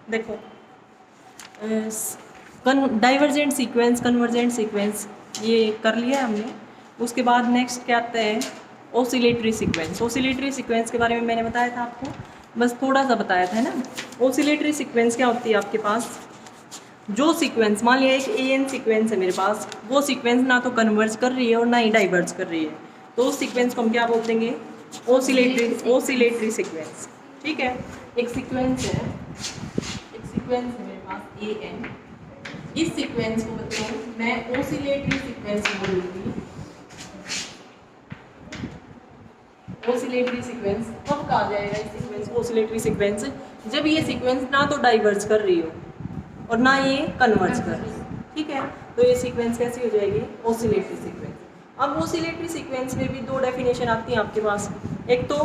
देखो divergent sequence, convergent sequence ये कर लिया हमने। उसके बाद नेक्स्ट क्या आता है, ओसिलेटरी सीक्वेंस। ओसिलेटरी सीक्वेंस के बारे में मैंने बताया था आपको, बस थोड़ा सा बताया था, है ना। ओसिलेटरी सीक्वेंस क्या होती है आपके पास, जो सीक्वेंस मान लिया एक एन सीक्वेंस है मेरे पास, वो सीक्वेंस ना तो कन्वर्ज कर रही है और ना ही डाइवर्ज कर रही है, तो उस सीक्वेंस को हम क्या बोल देंगे, ओसिलेटरी सीक्वेंस। ठीक है, एक सीक्वेंस है मेरे पास ए एन, इस सीक्वेंस को बच्चों मैं ओसिलेटरी सीक्वेंस बोलूंगी। ओसिलेटरी सीक्वेंस कब कहा जाएगा इस सीक्वेंस को ओसिलेटरी सीक्वेंस, जब ये सीक्वेंस ना तो डाइवर्ज कर रही हो और ना ये कन्वर्ज कर रही हो। ठीक है, तो ये सीक्वेंस कैसी हो जाएगी, ओसिलेटरी सीक्वेंस। अब ओसिलेटरी सीक्वेंस में भी दो डेफिनेशन आती हैं आपके पास, एक तो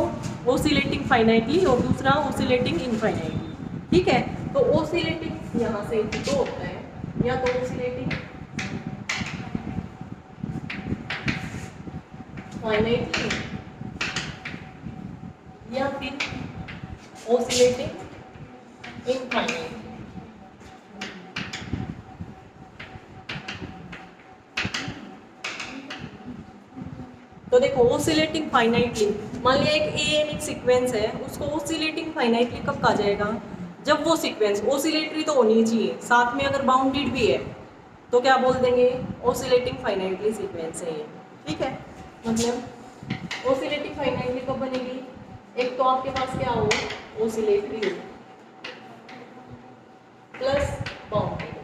ओसिलेटिंग फाइनाइटली और दूसरा ओसिलेटिंग इनफाइनाइटली। ठीक है, तो ओसिलेटिंग यहाँ से दो होता है, या तो ओसिलेटिंग फाइनाइटली या फिर ओसिलेटिंग इनफाइनाइटली। तो देखो ओसिलेटिंग फाइनाइटली, मान लिया एक ए एन एक सीक्वेंस है, उसको ओसिलेटिंग फाइनाइटली कब कहा जाएगा, जब वो सीक्वेंस ओसिलेटरी तो होनी चाहिए, साथ में अगर बाउंडेड भी है तो क्या बोल देंगे, ओसिलेटिंग फाइनाइटली सीक्वेंस है ये। ठीक है, मतलब ओसिलेटिंग फाइनाइटली कब बनेगी, एक तो आपके पास क्या हो, ओसिलेटरी हो प्लस बाउंडेड।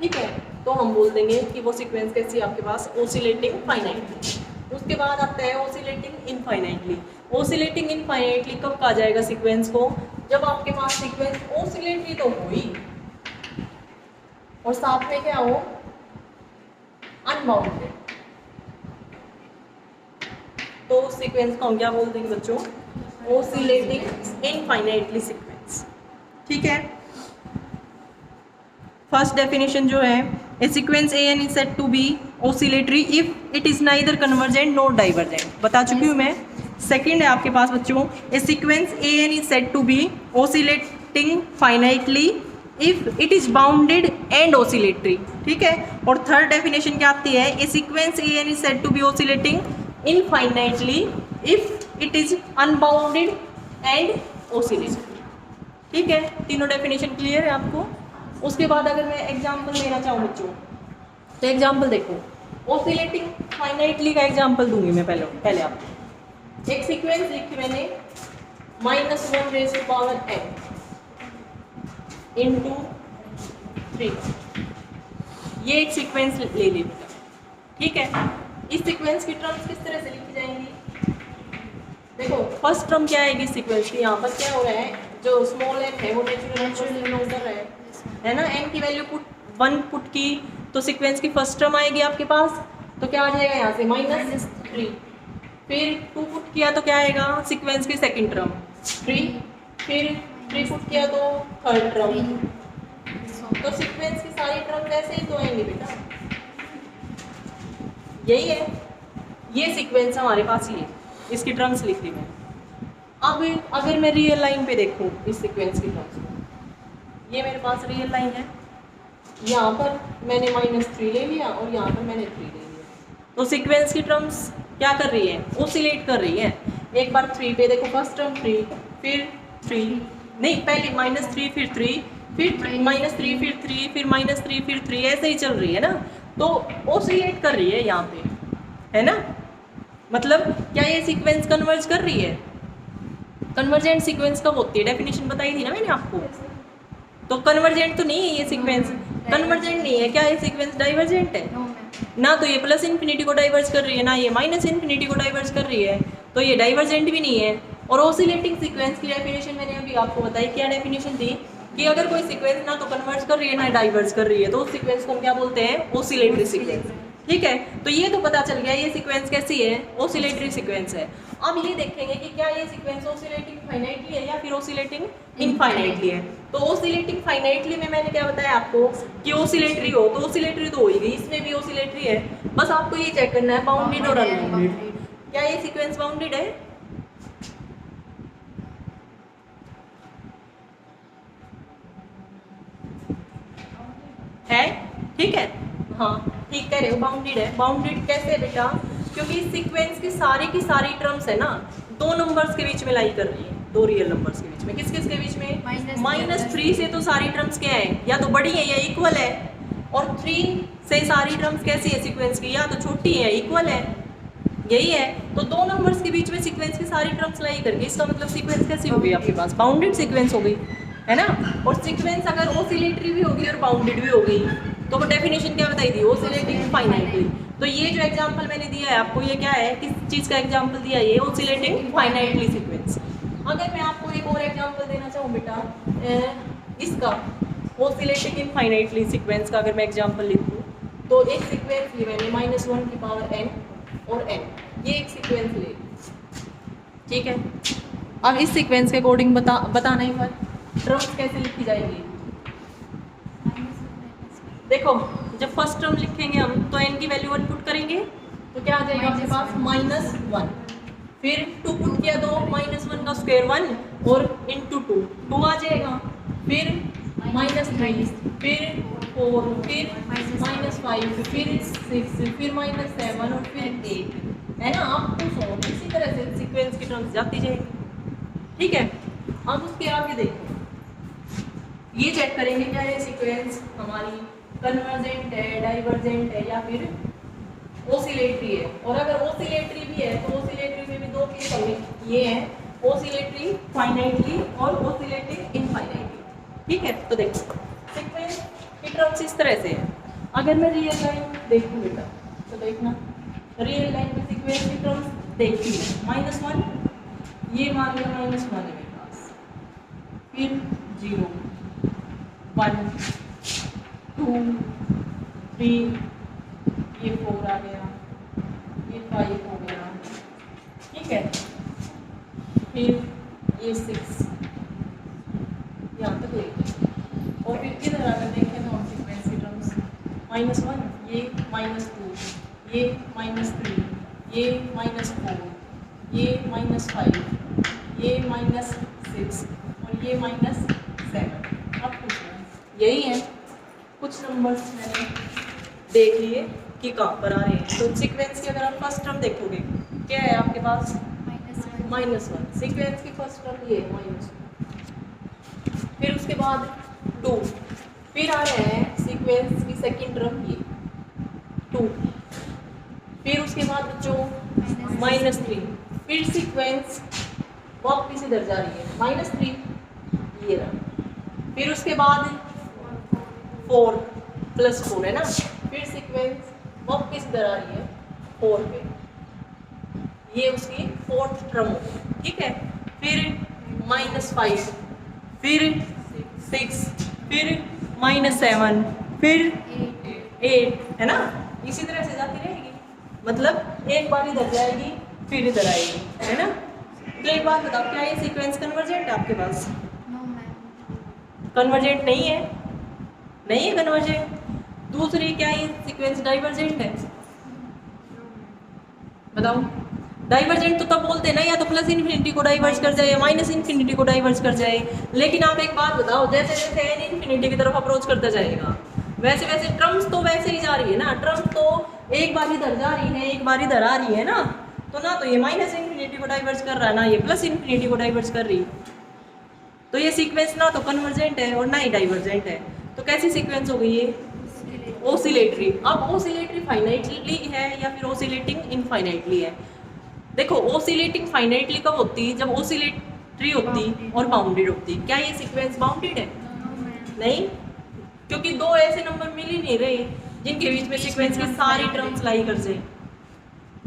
ठीक है, तो हम बोल देंगे कि वो सीक्वेंस कैसी है आपके पास, ओसिलेटिंग फाइनाइटली। उसके बाद आता है ओसिलेटिंग इनफाइनाइटली। ओसिलेटिंग इनफाइनाइटली कब कहा जाएगा सीक्वेंस को, जब आपके पास सीक्वेंस ओसिलेटरी तो हुई और साथ में क्या हो, अनबाउंडेड, तो उस सीक्वेंस को हम क्या बोल देंगे बच्चों, ओसिलेटिंग इनफाइनाइटली सीक्वेंस। ठीक है, फर्स्ट डेफिनेशन जो है, a sequence a n is said to be oscillatory if it is neither convergent nor divergent, बता चुकी हूँ मैं। सेकंड है आपके पास बच्चों, a sequence a n is said to be oscillating finitely if it is bounded and oscillatory. ठीक है, और थर्ड डेफिनेशन क्या आती है, a sequence a n is said to be oscillating infinitely if it is unbounded and oscillatory. ठीक है, तीनों definition clear है आपको। उसके बाद अगर मैं एग्जाम्पल लेना चाहूँ बच्चों, तो एग्जाम्पल देखो, ओसिलेटिंग फाइनाइटली का एग्जाम्पल दूंगी मैं पहले आपको। एक सीक्वेंस लिखी मैंने, -1⁻n इंटू 3, ये एक सीक्वेंस ले ली बेटा। ठीक है, इस सीक्वेंस की टर्म्स किस तरह से लिखी जाएंगी, देखो फर्स्ट टर्म क्या आएगी सीक्वेंस की, यहाँ पर क्या हो रहा है, जो स्मॉल एन है वो नेचुरल नंबर है ना, एन की वैल्यू 1 पुट की तो सीक्वेंस की फर्स्ट टर्म आएगी आपके पास, तो क्या आ जाएगा यहाँ से -3, फिर 2 पुट किया तो क्या आएगा, सीक्वेंस की सेकंड टर्म 3, फिर 3 पुट किया तो थर्ड टर्म, तो सीक्वेंस की सारी टर्म ऐसे ही तो आएंगे बेटा, यही है, ये सीक्वेंस हमारे पास ये, इसकी टर्म्स लिख दी मैंने। अब अगर मैं रियल लाइन पे देखूँ इस सीक्वेंस की टर्म्स, ये मेरे पास रियल लाइन है, यहाँ पर मैंने -3 ले लिया और यहाँ पर मैंने 3 ले लिया, तो सीक्वेंस की टर्म्स क्या कर रही है, ओसिलेट कर रही है। एक बार 3 पे देखो, फर्स्ट टर्म 3, फिर 3, नहीं पहले -3 फिर 3, फिर -3 फिर 3, फिर -3 फिर 3, ऐसे ही चल रही है ना, तो ओसिलेट कर रही है यहाँ पे, है ना। मतलब क्या ये सीक्वेंस कन्वर्ज कर रही है, कन्वर्जेंट सीक्वेंस कब होती है, डेफिनेशन बताई थी ना मैंने आपको, तो कन्वर्जेंट तो नहीं है ये सीक्वेंस, कन्वर्जेंट नहीं है, क्या ये सीक्वेंस डाइवर्जेंट है, ना तो ये प्लस इन्फिनिटी को डाइवर्ज कर रही है, ना ये माइनस इन्फिनिटी को डाइवर्ज कर रही है, तो ये डाइवर्जेंट भी नहीं है। और ओसिलेटिंग सीक्वेंस की डेफिनेशन मैंने अभी आपको बताई, क्या डेफिनेशन थी, कि अगर कोई सीक्वेंस ना तो कन्वर्ज कर रही है ना डाइवर्ज कर रही है, तो उस सीक्वेंस को हम क्या बोलते हैं, ओसिलेटरी सीक्वेंस। ठीक है, तो ये तो पता चल गया ये सीक्वेंस कैसी है, ओसिलेटरी सीक्वेंस है। अब ये देखेंगे कि क्या ये सीक्वेंस ओसिलेटिंग फाइनाइटली है या फिर ओसिलेटिंग इनफाइनाइटली है। तो ओसिलेटिंग फाइनाइटली में मैंने क्या बताया आपको कि ओसिलेटरी हो, तो ओसिलेटरी तो होगी, इसमें भी ओसिलेटरी है, बस आपको ये चेक करना है बाउंडेड और अनबाउंडेड, क्या ये सीक्वेंस बाउंडेड है, ठीक है, हाँ ठीक कह रहे हो, बाउंडेड है। बाउंडेड कैसे है बेटा? क्योंकि इस सीक्वेंस की सारी टर्म्स है ना दो नंबर्स के बीच में लाई कर रही है, दो रियल नंबर्स के बीच में। किस किस के बीच में? -3 से तो सारी टर्म्स क्या है, या तो बड़ी है या इक्वल है, और 3 से सारी टर्म्स कैसी है सीक्वेंस की, या तो छोटी है इक्वल है, यही है। तो दो नंबर्स के बीच में सीक्वेंस की सारी टर्म्स लाई करके इसका मतलब सीक्वेंस कैसी हो गई आपके पास? बाउंडेड सीक्वेंस हो गई, है ना। और सीक्वेंस अगर ओसिलेटरी भी होगी और बाउंडेड भी हो गई तो वो डेफिनेशन क्या बताई थी? Oscillating finitely. तो ये जो एग्जांपल मैंने दिया है आपको, ये क्या है, किस चीज़ का एग्जांपल दिया है? ये ओसिलेटिंग फाइनाइटली सीक्वेंस। अगर मैं आपको एक और एग्जांपल देना चाहूँ बेटा, इसका ओसिलेटिंग इनफाइनाइटली सीक्वेंस का अगर मैं एग्जांपल लिखूँ, तो एक सीक्वेंस ली मैंने -1 की पावर n और n, ये एक सीक्वेंस ले, ठीक है। अब इस सीक्वेंस के अकॉर्डिंग बताना एक बार टर्म्स कैसे लिखी जाएगी। देखो जब फर्स्ट टर्म लिखेंगे हम तो n की वैल्यू 1 पुट करेंगे तो क्या आ जाएगा आपके पास? -1। फिर 2 पुट किया तो -1 का स्क्वायर 1 और इंटू 2 आ जाएगा। फिर -3, फिर 4, फिर -5, फिर 6, फिर -7 और फिर 8, है ना। आप तो सो इसी तरह से सीक्वेंस की टर्म्स जाती जाएगी, ठीक है। अब उसके आगे देखो, ये चेक करेंगे क्या ये सीक्वेंस हमारी कन्वर्जेंट है, डाइवर्जेंट है या फिर ओसिलेटरी है। और अगर ओसिलेटरी भी है तो ओसिलेटरी में भी दो केस हमें ये है, ओसिलेटरी फाइनाइटली और ओसिलेटिंग इनफाइनाइटली, ठीक है। तो देखो सीक्वेंस की टर्म्स इस तरह से है। अगर मैं रियल लाइन देखूँ बेटा तो देखना, रियल लाइन में सीक्वेंस की टर्म्स देखती है। -1 ये मान लिया -1 है मेरे पास, फिर 0, 1, 2, 3, ये 4 आ गया, ये 5 हो गया, ठीक है। फिर ये 6 यहाँ तक लेके, और फिर इधर अगर देखें तो हम सीक्वेंस की टर्म्स -1 ये -2 ये -3 ये -4 ये -5 ये -6 और ये -7। अब कुछ यही है, कुछ नंबर्स मैंने देख लिए कि कहाँ पर आ रहे हैं। तो सीक्वेंस की अगर आप फर्स्ट टर्म देखोगे क्या है आपके पास? -1। सीक्वेंस की फर्स्ट टर्म ये -1, फिर उसके बाद 2, फिर आ रहे हैं सीक्वेंस की सेकंड टर्म ये 2, फिर उसके बाद बच्चों -3, फिर सीक्वेंस वापस इधर जा रही है -3 ये रहा, फिर उसके बाद 4 + 4 है ना, फिर सीक्वेंस वापस इधर आ रही है 4 पे, ये उसकी फोर्थ टर्म होगी, ठीक है। फिर -5, फिर 6, फिर -7, फिर 8, है ना। इसी तरह से जाती रहेगी, मतलब एक बार इधर जाएगी फिर इधर आएगी, है ना। तो एक बात बताओ, क्या ये सीक्वेंस कन्वर्जेंट है आपके पास? कन्वर्जेंट नहीं है, नहीं है कन्वर्जेंट। दूसरी, क्या ये सीक्वेंस डाइवर्जेंट है? बताओ। डाइवर्जेंट तो तब बोलते हैं ना, या तो +∞ को डाइवर्ज कर जाए या -∞ को डाइवर्ज कर जाए। लेकिन आप एक बात बताओ, जैसे जैसे n ∞ की तरफ अप्रोच करता जाएगा वैसे वैसे टर्म्स तो वैसे ही जा रही है ना। टर्म्स तो एक बार इधर जा रही है एक बार इधर आ रही है ना, तो ना तो ये -∞ को डाइवर्ज कर रहा है ना ये +∞ को डाइवर्ज कर रही है। तो ये सीक्वेंस ना तो कन्वर्जेंट है और ना ही डाइवर्जेंट है। तो कैसी सीक्वेंस हो गई ये? ओसिलेटरी। अब ओसिलेटरी फाइनाइटली है या फिर ओसिलेटिंग इनफाइनाइटली है? देखो ओसिलेटिंग फाइनाइटली कब होती है? जब ओसिलेटरी होती और बाउंडेड होती। क्या ये सीक्वेंस बाउंडेड है? नहीं, क्योंकि दो ऐसे नंबर मिल ही नहीं रहे जिनके बीच में सीक्वेंस की सारी टर्म्स लाई कर जाए,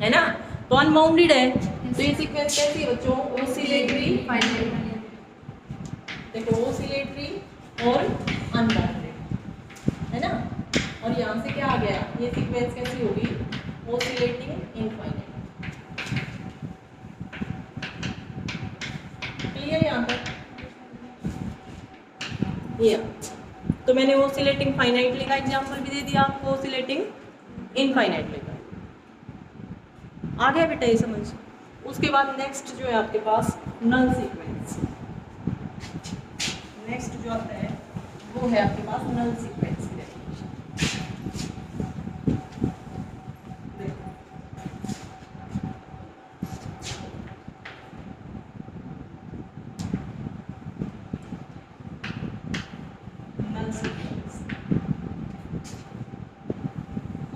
है ना। तो अनबाउंडेड है। तो ये सीक्वेंस कैसी है बच्चों? Oscillatory finitely. देखो ओसिलेटरी और अनबाउंडेड, है ना। और यहाँ से क्या आ गया? ये सीक्वेंस कैसी होगी? Oscillating infinite. क्लियर यहाँ तक? ये तो मैंने ओसिलेटिंग फाइनाइटली का एग्जांपल भी दे दिया आपको, ओसिलेटिंग इनफाइनाइटली का। आ गया बेटा ये समझ? उसके बाद नेक्स्ट जो है आपके पास नल सीक्वेंस। नेक्स्ट जो आता है वो है आपके पास नल सीक्वेंस की डेफिनेशन।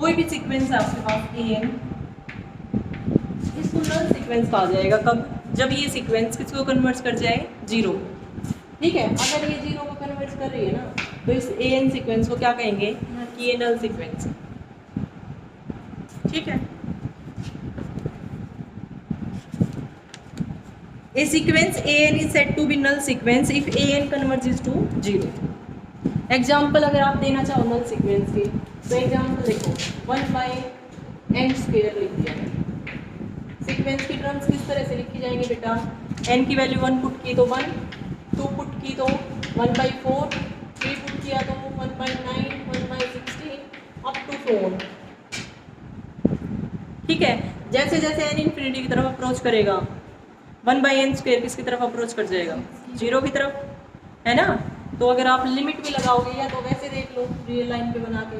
कोई भी सीक्वेंस है आपके पास ए एन, इसको नल सीक्वेंस कहा जाएगा कब? जब ये सीक्वेंस किसको कन्वर्ट कर जाए? जीरो। ठीक है, अगर ये जीरो को कन्वर्ट कर रही है ना तो इस ए एन सीक्वेंस को क्या कहेंगे कि ये नल सीक्वेंस है। ठीक है, A sequence AN is said to be null sequence if AN converges to 0. Example अगर आप देना चाहो नल सीक्वेंस के तो एग्जाम्पल देखो 1/n स्क्वायर लिख दिया है। सीक्वेंस की टर्म्स किस तरह से लिखी जाएंगी बेटा? n की वैल्यू 1 पुट की तो 1, 2 पुट की तो 1/4, 3 पुट किया तो 1/9, 1/16 अप टू so on। ठीक है, जैसे जैसे n इन्फिनिटी की तरफ अप्रोच करेगा 1/n स्क्वायर किसकी तरफ अप्रोच कर जाएगा? जीरो की तरफ, है ना? तो अगर आप लिमिट भी लगाओगे या तो वैसे देख लो रियल लाइन पे बना के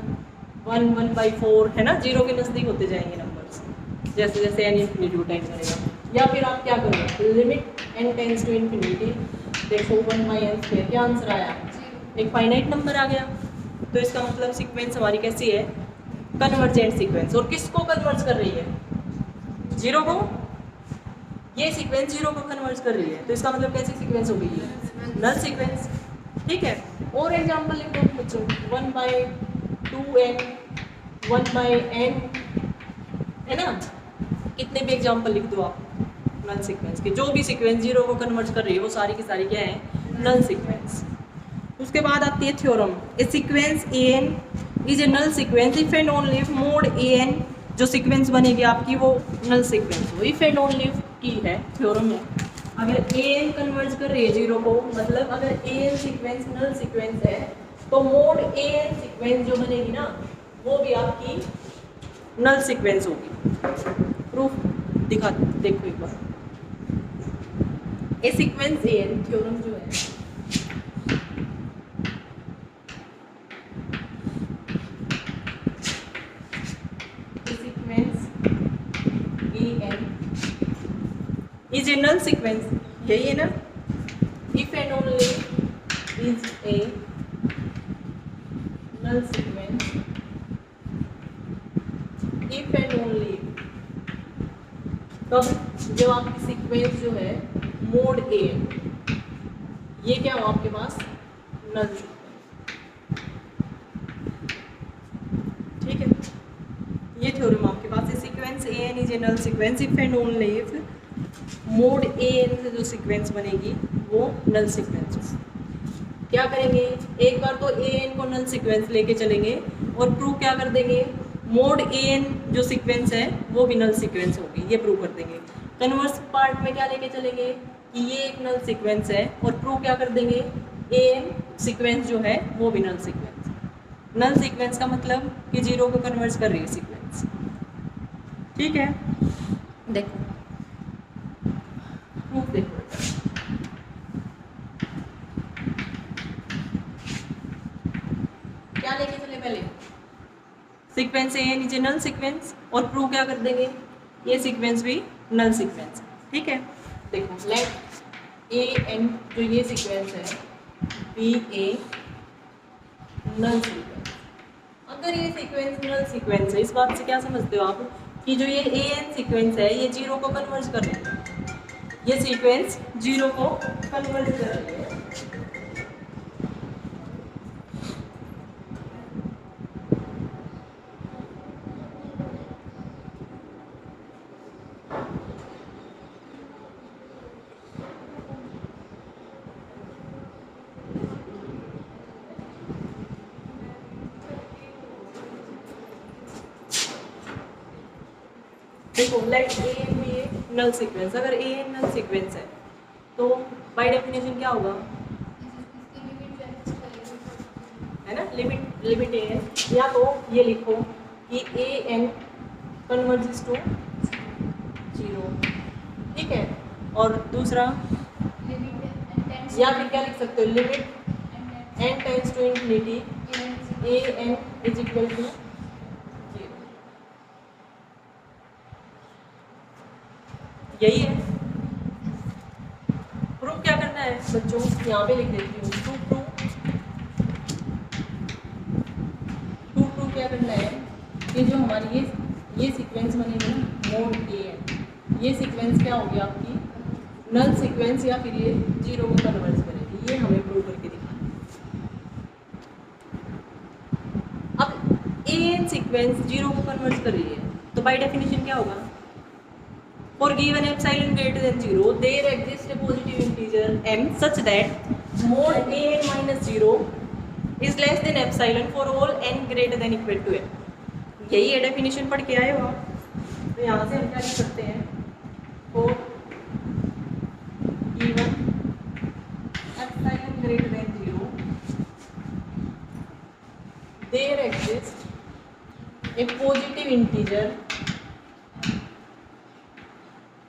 1, 1/4 है ना, जीरो के नज़दीक होते जाएंगे नंबर्स जैसे जैसे n इन्फिनिटी को टाइम करेगा। या फिर आप क्या करो, limit n tends to infinity, देखो 1/n स्क्वायर, क्या आंसर आया? एक फाइनाइट नंबर आ गया। तो इसका मतलब सीक्वेंस हमारी कैसी है? Convergent sequence. और किसको कन्वर्ज कर रही है? जीरो को। ये सीक्वेंस जीरो को कन्वर्ट कर रही है तो इसका मतलब कैसी सीक्वेंस होगी? नल सीक्वेंस। ठीक है, और एग्जांपल लिख दो बच्चों, 1/2n, 1/n, है ना? कितने भी एग्जांपल लिख दो आप नल सीक्वेंस के, जो भी सीक्वेंस जीरो को कन्वर्ट कर रही है वो सारी की सारी क्या है? Null sequence. उसके बाद आती है theorem, a sequence an is a null sequence if and only if mod an, जो सीक्वेंस बनेगी आपकी वो नल सीक्वेंस हो। इफ एंड ओनली की है थ्योरम है, अगर an कन्वर्ज कर रही है जीरो को, मतलब अगर an सीक्वेंस नल सीक्वेंस है तो मोड an सीक्वेंस जो बनेगी ना वो भी आपकी नल सीक्वेंस होगी। प्रूफ दिखा देखो एक बार, ए सीक्वेंस an थ्योरम जो है is a null sequence, यही है ना? if and only is a null sequence if and only, तो जब आपकी सीक्वेंस जो है मोड ए, ये क्या हो आपके पास? नल सीक्वेंस। ठीक है, ये थ्योरम आपके पास है, sequence an is a null sequence if and only if mode an से जो सीक्वेंस बनेगी वो नल सीक्वेंस। क्या करेंगे, एक बार तो an को नल सीक्वेंस लेके चलेंगे और प्रूव क्या कर देंगे, मोड an जो सीक्वेंस है वो भी नल सीक्वेंस होगी, ये प्रूव कर देंगे। कन्वर्स पार्ट में क्या लेके चलेंगे कि ये एक नल सीक्वेंस है और प्रूव क्या कर देंगे, an सीक्वेंस जो है वो भी नल सीक्वेंस। नल सीक्वेंस का मतलब कि जीरो को कन्वर्ट कर रही है सीक्वेंस। ठीक है, देखो प्रूफ देखो, क्या लेके चले पहले, sequence an is a null sequence और प्रूव क्या कर देंगे, ये सीक्वेंस भी नल सीक्वेंस। ठीक है, देखो लेट an जो ये सीक्वेंस है बी ए नल सीक्वेंस। अगर ये सीक्वेंस नल सीक्वेंस है, इस बात से क्या समझते हो आप कि जो ये an सीक्वेंस है ये जीरो को कन्वर्ट कर रही है, ये सीक्वेंस जीरो को कन्वर्ट कर रही है। देखो लेट an भी ये नल सीक्वेंस, अगर an नल सीक्वेंस है तो बाय डेफिनेशन क्या होगा, है ना? लिमिट an, या तो ये लिखो कि an कन्वर्जेस टू जीरो। ठीक है, और दूसरा या फिर क्या लिख सकते हो, limit n tends to infinity an is equal to, यही है। प्रूफ क्या करना है बच्चों, यहाँ पे लिख देती हूँ, प्रूफ क्या करना है कि जो हमारी ये सीक्वेंस बनेगी ना मोड ए एन, ये सीक्वेंस क्या होगी आपकी नल सीक्वेंस या फिर ये जीरो को कन्वर्ट करेगी। ये हमें प्रूव करके दिखाना है। अब ए एन सीक्वेंस जीरो को कन्वर्ट कर रही है तो बाय डेफिनेशन क्या होगा, for given epsilon greater than 0 there exists a positive integer m such that mod a n minus 0 is less than epsilon for all n greater than equal to m। यही है definition पढ़ के आए हो आप। तो यहाँ से हम क्या लिख सकते हैं, for given epsilon greater than 0 there exists a positive integer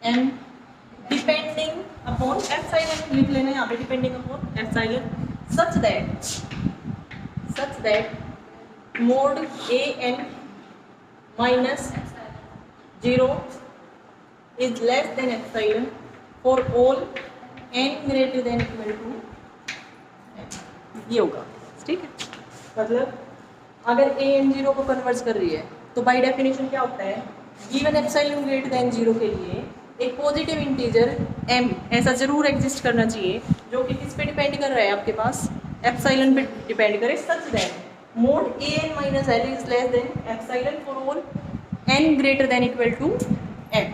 and depending upon epsilon, लिख लेना यहाँ पे depending upon epsilon such that mod a n minus 0 is less than epsilon for all n greater than equal to n। ये होगा ठीक है। मतलब अगर a n 0 को कन्वर्ट कर रही है तो बाय डेफिनेशन क्या होता है, गिवन एप्सिलॉन ग्रेटर देन 0 के लिए एक पॉजिटिव इंटीजर m ऐसा जरूर एग्जिस्ट करना चाहिए जो कि किस पे डिपेंड कर रहा है, आपके पास एप्सिलॉन पे डिपेंड करे, such that mod a n minus l is less than epsilon for all n greater than equal to m।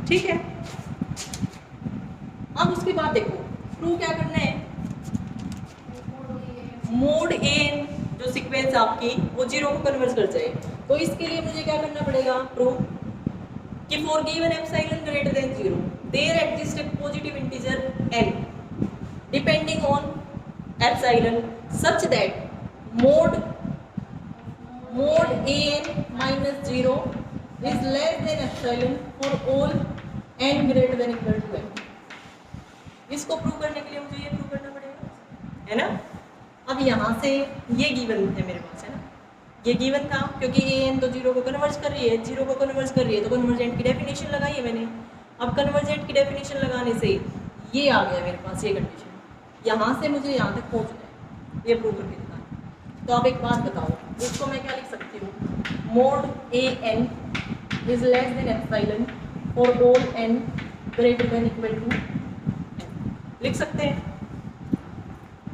ठीक है। अब उसके बाद देखो प्रूव क्या करना है, मोड a n जो सीक्वेंस आपकी वो जीरो को कन्वर्ट कर जाए। तो इसके लिए मुझे क्या करना पड़ेगा, प्रूव कि for given epsilon greater than 0 there exist a positive integer m depending on epsilon such that mod a n minus 0 is less than epsilon for all n greater than equal to m। इसको prove करने के लिए मुझे ये prove करना पड़ेगा, है ना। अब यहाँ से ये गिवन है मेरे पास, है ना, ये गिवन था क्योंकि ए एन तो जीरो को कन्वर्ट कर रही है, जीरो को कन्वर्ट कर रही है तो कन्वर्जेंट की डेफिनेशन लगाई है मैंने। अब कन्वर्जेंट की डेफिनेशन लगाने से ये आ गया मेरे पास ये कंडीशन, यहाँ से मुझे यहाँ तक पहुँचना है, ये प्रूव करके दिखाना। तो आप एक बात बताओ, इसको मैं क्या लिख सकती हूँ, mod a n is less than epsilon for all n greater than equal to n, लिख सकते हैं।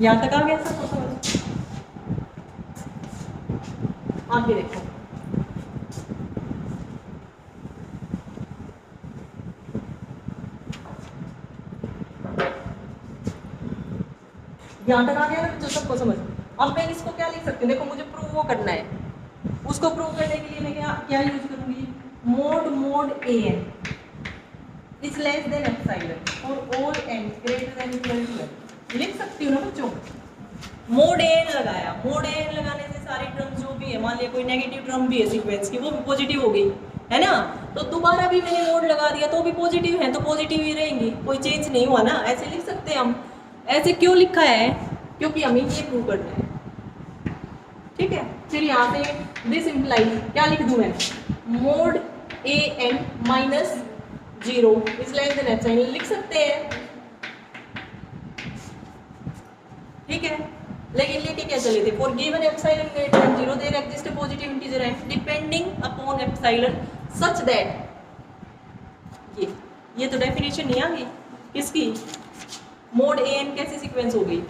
यहाँ तक आ गया सबको समझ। आगे देखो, यहाँ तक आ गया ना तो सबको समझ। अब मैं इसको क्या लिख सकती हूँ, देखो मुझे प्रूव वो करना है, उसको प्रूव करने के लिए मैं क्या यूज करूंगी, mod a n is less than epsilon for all n greater than equal to n, लिख सकती हूँ ना बच्चों। मोड ए एन लगाया, मोड ए एन लगाने से सारी टर्म जो भी है, मान लिया कोई नेगेटिव टर्म भी है सीक्वेंस की, वो भी पॉजिटिव हो गई, है ना। तो दोबारा भी मैंने मोड लगा दिया तो भी पॉजिटिव है, तो पॉजिटिव ही रहेंगी, कोई चेंज नहीं हुआ ना। ऐसे लिख सकते हैं हम। ऐसे क्यों लिखा है, क्योंकि हमें ये प्रूव करना है, ठीक है। फिर यहाँ से दिस इम्प्लाइज क्या लिख दूँ मैं, mod a n minus 0 is less than epsilon, लिख सकते हैं, ठीक है। लेकिन लेके क्या चले थे, for given epsilon greater than 0 there exist a positive integer n depending upon epsilon such that, ये तो डेफिनेशन नहीं आ गई किसकी, मोड ए एन कैसी सीक्वेंस हो गई,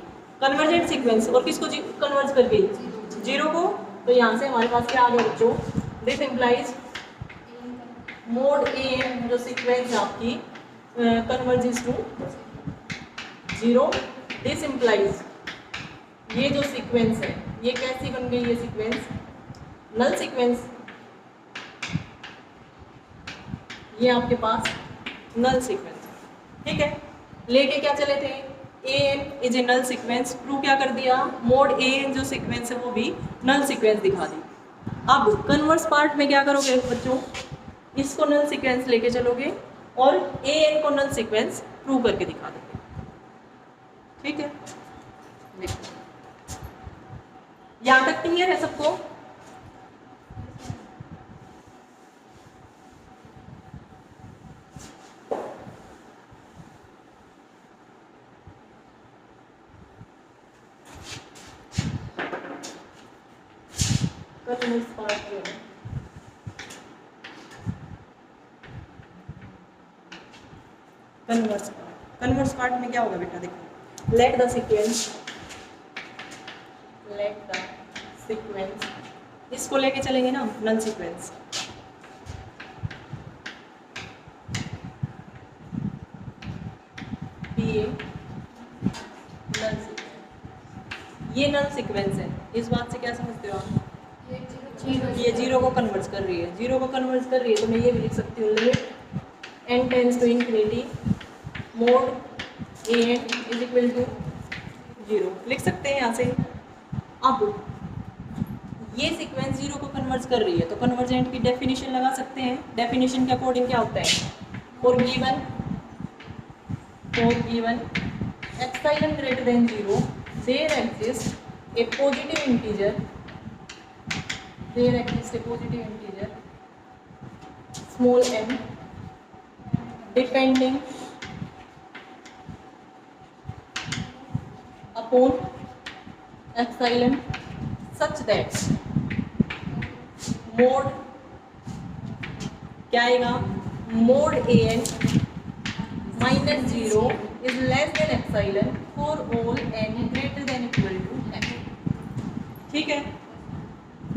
कन्वर्जेंट सीक्वेंस, और किसको कन्वर्ट कर गई, जीरो को। तो यहाँ से हमारे पास क्या आ गया बच्चों, this implies mod a n जो सीक्वेंस है आपकी convergence to zero, this implies ये जो सीक्वेंस है ये कैसी बन गई, ये सीक्वेंस नल सीक्वेंस, ये आपके पास नल सीक्वेंस, ठीक है। लेके क्या चले थे, a n is a null sequence, prove क्या कर दिया, मोड ए एन जो सीक्वेंस है वो भी नल सीक्वेंस दिखा दी। अब कन्वर्स पार्ट में क्या करोगे बच्चों, इसको नल सीक्वेंस लेके चलोगे और ए एन को नल सीक्वेंस प्रूव करके दिखा दोगे, ठीक है। देखो यहाँ तक क्लियर है सबको, कन्वर्स पार्ट कन्वर्स पार्ट में क्या होगा बेटा, देखो लेट द सीक्वेंस, इसको लेके चलेंगे ना नल सीक्वेंस, ये नल सीक्वेंस है। इस बात से क्या समझते हो आप, ये जीरो को कन्वर्ट कर रही है, जीरो को कन्वर्ट कर रही है, तो मैं ये भी लिख सकती हूँ limit n tends to infinity mod an is equal to 0, लिख सकते हैं यहाँ से। अब ये सीक्वेंस जीरो को कन्वर्ट कर रही है, तो कन्वर्जेंट की डेफिनेशन लगा सकते हैं। डेफिनेशन के अकॉर्डिंग क्या होता है, for given epsilon greater than 0 there exists a positive integer small m depending upon epsilon such that mod क्या आएगा, mod an minus 0 is less than epsilon for all n greater than equal to m। ठीक है,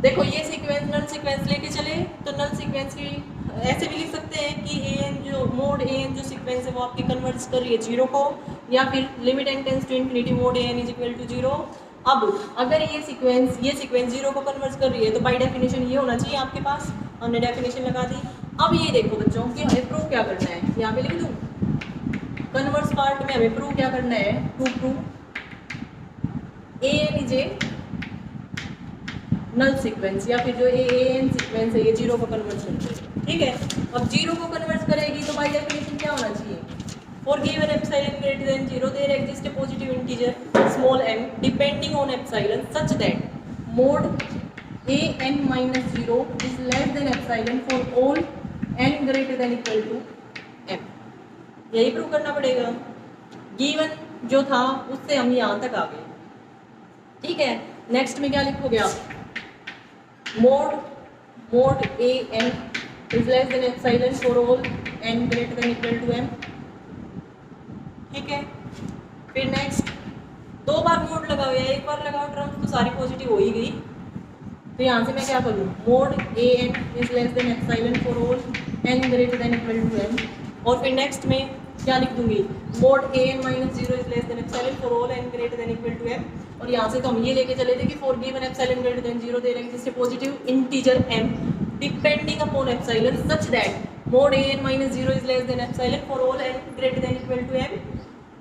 देखो ये sequence नल sequence लेके चले तो नल sequence की ऐसे भी लिख सकते हैं कि an जो मोड an जो सीक्वेंस है वो आपकी कन्वर्ट कर रही है जीरो को, या फिर limit n tends to infinity mod an is equal to 0। अब अगर ये सीक्वेंस जीरो को कन्वर्ट कर रही है तो बाय डेफिनेशन ये होना चाहिए आपके पास, हमने डेफिनेशन लगा दी। अब ये देखो बच्चों कि हमें प्रूव क्या करना है, यहाँ पे लिख दूँ कन्वर्स पार्ट में हमें प्रूव क्या करना है, prove an is a null sequence, या फिर जो an सीक्वेंस है ये जीरो को कन्वर्ट करेगी। ठीक है, अब जीरो को कन्वर्ट करेगी तो बाय डेफिनेशन क्या होना चाहिए, for given epsilon greater than 0 there exist a positive integer small m depending on epsilon such that mod an minus 0 is less than epsilon for all n greater than equal to m। यही prove करना पड़ेगा, given जो था उससे हम यहाँ तक आ गए। ठीक है, नेक्स्ट में क्या लिखोगे आप, mod an is less than epsilon for all n greater than equal to m। ठीक है, फिर नेक्स्ट दो बार मोड लगा हुआ है, एक बार लगाओ टर्म तो सारी पॉजिटिव हो ही गई, तो यहाँ से मैं क्या करूँ, mod an is less than epsilon for all n greater than equal to m। और फिर नेक्स्ट में क्या लिख दूंगी, mod an minus 0 is less than epsilon for all n greater than equal to m। और यहाँ से तो हम ये लेके चले थे कि for given epsilon greater than 0 there exist a positive integer m depending upon epsilon such that mod an minus 0 is less than epsilon for all n greater than equal to m।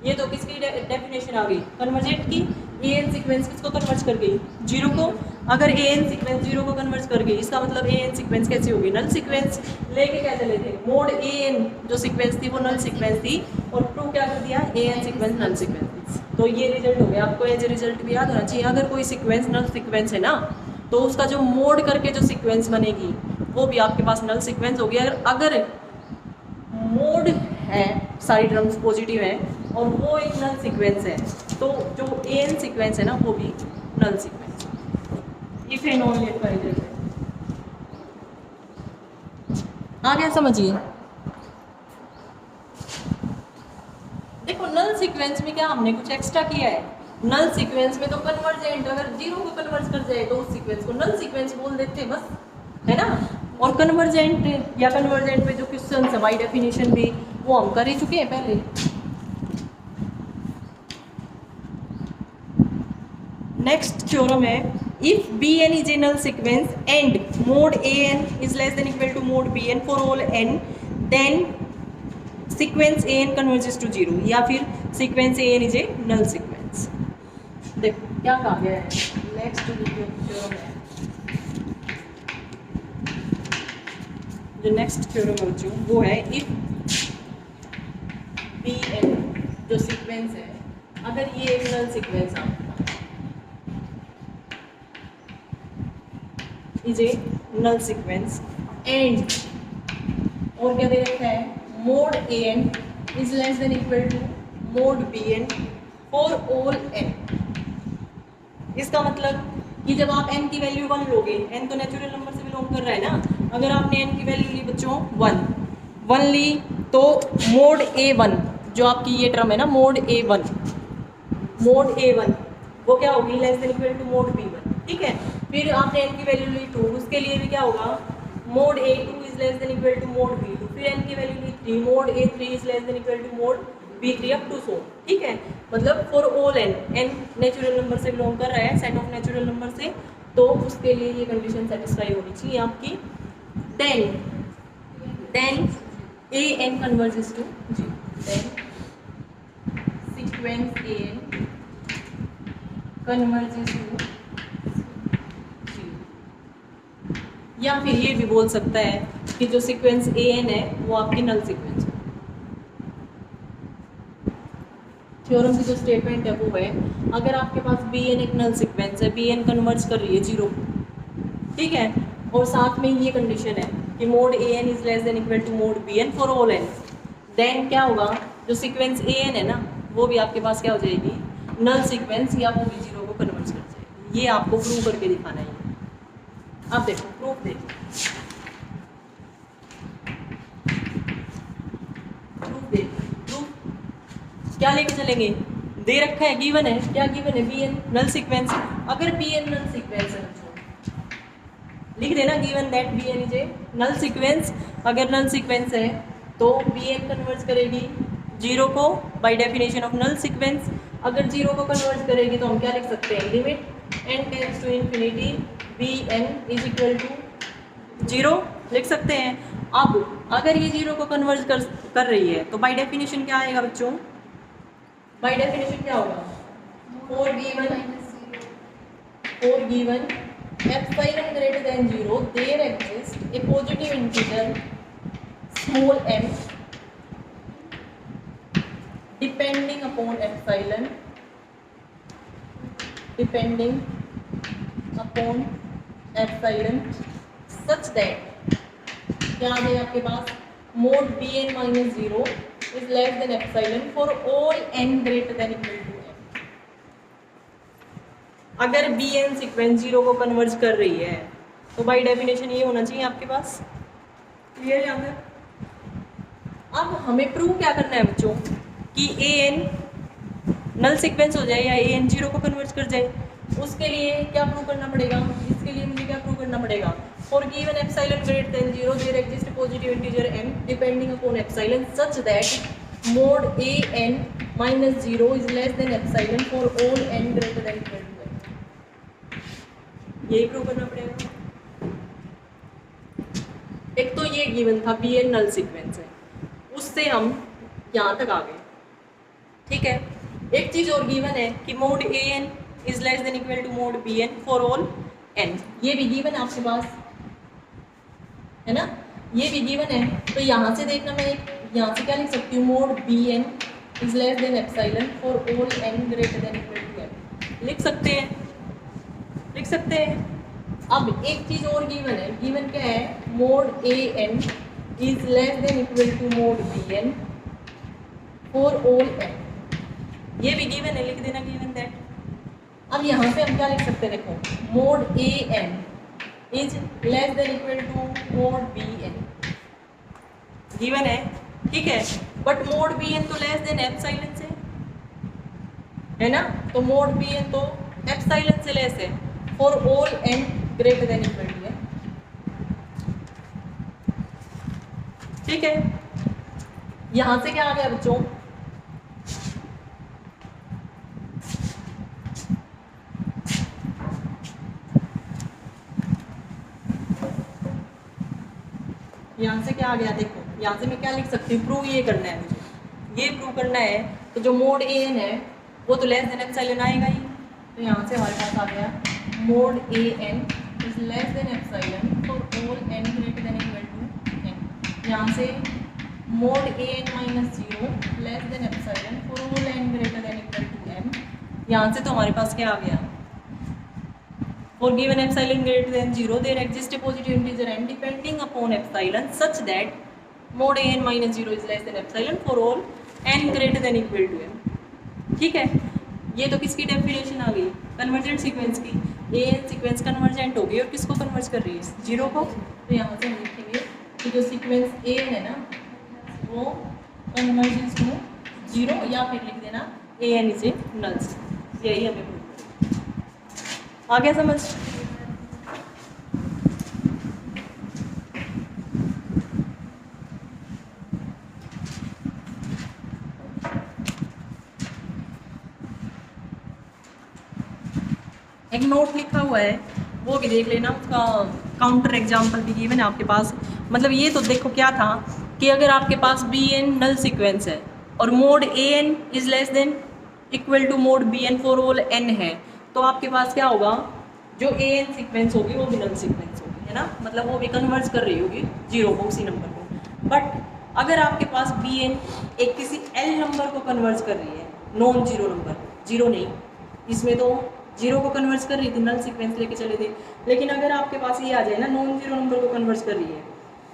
ये तो किसकी definition आ गई, convergent की। an sequence किसको convert कर गई, zero को। अगर an सीक्वेंस जीरो को कन्वर्ट कर गई इसका मतलब an सीक्वेंस कैसी होगी, नल सीक्वेंस। लेके क्या चले थे, मोड an जो सीक्वेंस थी वो नल सीक्वेंस थी, और प्रूव क्या कर दिया, an सीक्वेंस नल सीक्वेंस थी। तो ये रिजल्ट हो गया, आपको एज ए रिजल्ट भी याद होना चाहिए। अगर कोई सीक्वेंस नल सीक्वेंस है ना तो उसका जो मोड करके जो सीक्वेंस बनेगी वो भी आपके पास नल सीक्वेंस होगी। अगर मोड है, सारी टर्म्स पॉजिटिव है और वो एक नल सीक्वेंस है, तो जो an सीक्वेंस है ना वो भी null sequence. If and only if का रिजल्ट है। आ गया समझिए। देखो नल सीक्वेंस में क्या हमने कुछ एक्स्ट्रा किया है, नल सीक्वेंस में तो कन्वर्जेंट अगर जीरो को कन्वर्ट कर जाए तो उस सीक्वेंस को नल सीक्वेंस बोल देते हैं बस, है ना। और कन्वर्जेंट या कन्वर्जेंट में जो क्वेश्चन है बाय डेफिनेशन भी वो हम कर ही चुके हैं पहले। नेक्स्ट थ्योरम है, if bn is a null sequence and mod an is less than equal to mod bn for all n then sequence an converges to 0, या फिर sequence an is a null sequence. देखो क्या कहा गया है, next theorem है, जो next theorem है बच्चों वो है, इफ bn जो सीक्वेंस है अगर ये एक नल सीक्वेंस आपका is a null sequence and और क्या दे रखा है, mod an is less than equal to mod bn for all n। इसका मतलब कि जब आप n की वैल्यू 1 लोगे, n तो नेचुरल नंबर से बिलोंग कर रहा है ना, अगर आपने n की वैल्यू ली बच्चों 1 ली तो मोड a1 जो आपकी ये टर्म है ना मोड A1, वो क्या होगी less than equal to mod B1, ठीक है। फिर आपने n की वैल्यू ली 2, उसके लिए भी क्या होगा mod A2 is less than equal to mod B2, फिर n की वैल्यू ली 3, mod A3 is less than equal to mod B3 up to so, ठीक है। मतलब for all n natural number से बिलोंग कर रहा है, सेट ऑफ नेचुरल नंबर से, तो उसके लिए ये कंडीशन सेटिस्फाई होनी चाहिए आपकी। Then an converges to 0, then sequence an converges to 0, या फिर ये भी बोल सकता है कि जो सीक्वेंस an है वो आपकी नल सीक्वेंस है। थ्योरम की जो स्टेटमेंट है वो है, अगर आपके पास bn एक नल सीक्वेंस है, bn कन्वर्ज कर रही है 0, ठीक है, और साथ में ये कंडीशन है कि mod an is less than equal to mod bn for all n, then क्या होगा जो सीक्वेंस an है ना वो भी आपके पास क्या हो जाएगी नल सीक्वेंस, या वो भी 0 को कन्वर्ज कर जाएगी। ये आपको प्रूव करके दिखाना है। अब देखो प्रूफ देखो, क्या लेके चलेंगे, दे रखा है गिवन है, क्या गिवन है bn नल सीक्वेंस। अगर bn नल सीक्वेंस है लिख देना given that bn is a null sequence. अगर नल सीक्वेंस है तो bn कन्वर्ज करेगी 0 को by definition of null sequence. अगर 0 को कन्वर्ज करेगी तो हम क्या लिख सकते हैं, limit n tends to infinity bn is equal to 0 लिख सकते हैं। अब अगर ये 0 को कन्वर्ज कर रही है तो बाय डेफिनेशन क्या आएगा बच्चों, बाय डेफिनेशन क्या होगा, for given epsilon greater than 0 there exists a positive integer small m depending upon epsilon such that क्या आ गया आपके पास mod bn minus 0 is less than epsilon for all n greater than equal to n। अगर bn sequence 0 को converge कर रही है तो बाय डेफिनेशन ये होना चाहिए आपके पास, क्लियर यहाँ पे। अब हमें प्रूव क्या करना है बच्चों कि an नल सीक्वेंस हो जाए या an 0 को कन्वर्ज कर जाए। उसके लिए क्या प्रूव करना पड़ेगा, इसके लिए मुझे क्या प्रूव करना पड़ेगा, for given epsilon greater than 0 there exists a positive integer m depending upon epsilon such that mod an minus 0 is less than epsilon for all n greater than equal to n। यही prove करना पड़ेगा। एक तो ये given था bn null sequence है, उससे हम यहाँ तक आ गए, ठीक है। एक चीज और गिवन है कि mod an is less than equal to mod bn for all n, ये भी गिवन है आपके पास है ना, ये भी गिवन है। तो यहाँ से देखना, मैं यहाँ से क्या लिख सकती हूँ, mod bn is less than epsilon for all n greater than equal to n, लिख सकते हैं। अब एक चीज और गिवन है, गिवन क्या है, mod an is less than equal to mod bn for all n, ये भी गिवन है, लिख देना गिवन दैट। अब यहाँ पे हम क्या लिख सकते हैं, देखो mod an is less than equal to mod bn, given है, ठीक है। बट मोड bn तो लेस देन एप्सिलॉन से है ना, तो मोड bn तो एप्सिलॉन से लेस है for all n greater than equal to n, ठीक है। यहां से क्या आ गया बच्चों, यहाँ से क्या आ गया, देखो यहाँ से मैं क्या लिख सकती हूँ, प्रूव ये करना है मुझे, ये प्रूव करना है। तो जो मोड an है वो तो लेस देन एप्सिलॉन आएगा ही, तो यहाँ से हमारे पास आ गया mod an is less than epsilon for all n greater than equal to n। यहाँ से mod an minus 0 less than epsilon for all n greater than equal to n। यहाँ से तो हमारे पास क्या आ गया, for given epsilon greater than 0 there exists a positive integer n depending upon epsilon such that mod an minus 0 is less than epsilon for all n greater than equal to m, ठीक है। ये तो किसकी definition आ गई, convergent sequence की। an sequence convergent होगी और किसको कन्वर्ज कर रही है, 0 को। तो यहाँ से हम लिखेंगे कि जो सीक्वेंस an है ना वो कन्वर्जेंस टू जीरो, या फिर लिख देना ए एन इज ए नल्स। यही हमें prove करना है। आ गया समझ? एक नोट लिखा हुआ है, वो भी देख लेना, उसका काउंटर एग्जाम्पल भी गिवन है आपके पास। मतलब ये तो देखो क्या था कि अगर आपके पास बी एन नल सीक्वेंस है और mod a n is less than equal to mod b n for all n है, तो आपके पास क्या होगा, जो ए एन सीक्वेंस होगी वो भी नल सीक्वेंस होगी, है ना, मतलब वो भी कन्वर्ज कर रही होगी जीरो को, उसी नंबर को। बट अगर आपके पास बी एन एक किसी एल नंबर को कन्वर्ज कर रही है, नॉन जीरो नंबर, जीरो नहीं, इसमें तो जीरो को कन्वर्ट कर रही थी, नल सीक्वेंस लेके चले थे, लेकिन अगर आपके पास ये आ जाए ना नॉन जीरो नंबर को कन्वर्ट कर रही है,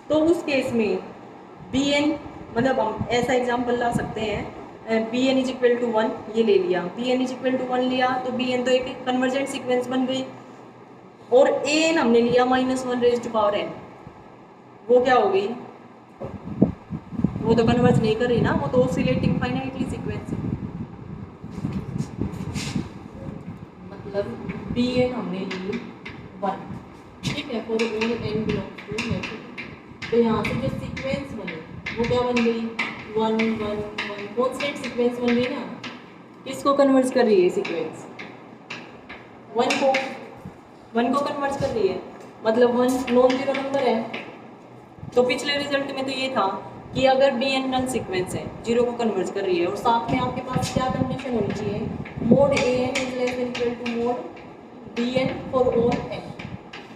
तो उस केस में बी एन, मतलब हम ऐसा एग्जांपल ला सकते हैं, b n is equal to 1 ये ले लिया, b n is equal to 1 लिया तो बी एन तो एक कन्वर्जेंट सीक्वेंस बन गई, और ए एन हमने लिया -1 रेज टू पावर एन, वो क्या हो गई, वो तो कन्वर्ज नहीं कर रही ना, वो तो ऑसिलेटिंग फाइनाइटली सीक्वेंस है। मतलब बी एन हमने ली 1, ठीक है, for all n belongs to negative, तो यहाँ से जो सीक्वेंस बनी वो क्या बन गई, 1 1 1 कॉन्स्टेंट सीक्वेंस बन गई ना। किसको कन्वर्ट कर रही है सीक्वेंस, 1 को कन्वर्ट कर रही है, मतलब 1 नॉन जीरो नंबर है। तो पिछले रिजल्ट में तो ये था कि अगर बी एन नल सीक्वेंस है, जीरो को कन्वर्ट कर रही है, और साथ में आपके पास क्या कंडीशन होनी चाहिए, mod a n is less than equal to mod b n for all n,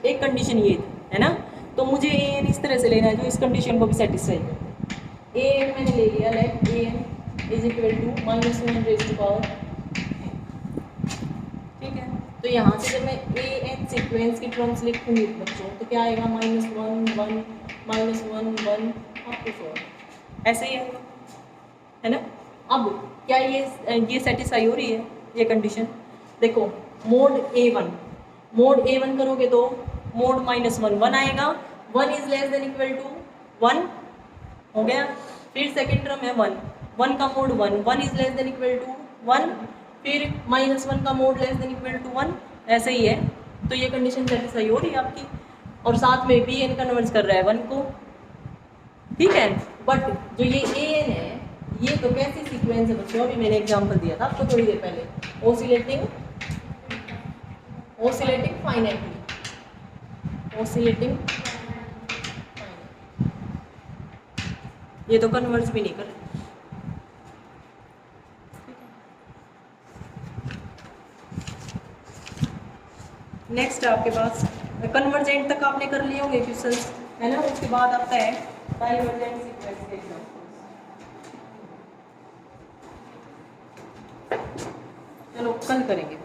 एक कंडीशन ये थी, है ना। तो मुझे ए एन इस तरह से लेना है जो इस कंडीशन को भी सेटिस्फाई करे। ए एन मैंने ले लिया, let a n is equal to -1 raise to power, ठीक है। तो यहाँ से जब मैं ए एन सीक्वेंस की टर्म्स लिखूंगी बच्चों, तो क्या आएगा, -1 1 -1 1 अप टू 4, ऐसे ही है ना। अब क्या ये सेटिस्फाई हो रही है ये कंडीशन, देखो मोड ए वन करोगे तो मोड -1 आएगा, 1 is less than equal to 1 हो गया, फिर सेकेंड टर्म है 1 का mod 1 is less than equal to 1, फिर -1 का mod less than equal to 1, ऐसे ही है। तो ये कंडीशन सेटिस्फाई हो रही है आपकी, और साथ में बी एन कन्वर्ट कर रहा है 1 को, ठीक है। बट जो ये ए एन है, ये तो कैसी सीक्वेंस है बच्चों, अभी मैंने एग्जांपल दिया था आपको थोड़ी देर पहले, ऑसिलेटिंग फाइनाइटली, ये तो कन्वर्ज भी नहीं कर रही। नेक्स्ट आपके पास कन्वर्जेंट तक आपने कर लिए होंगे क्वेश्चंस, है ना। उसके बाद आता है डाइवर्जेंट सीक्वेंस के एग्जांपल्स। चलो कल करेंगे।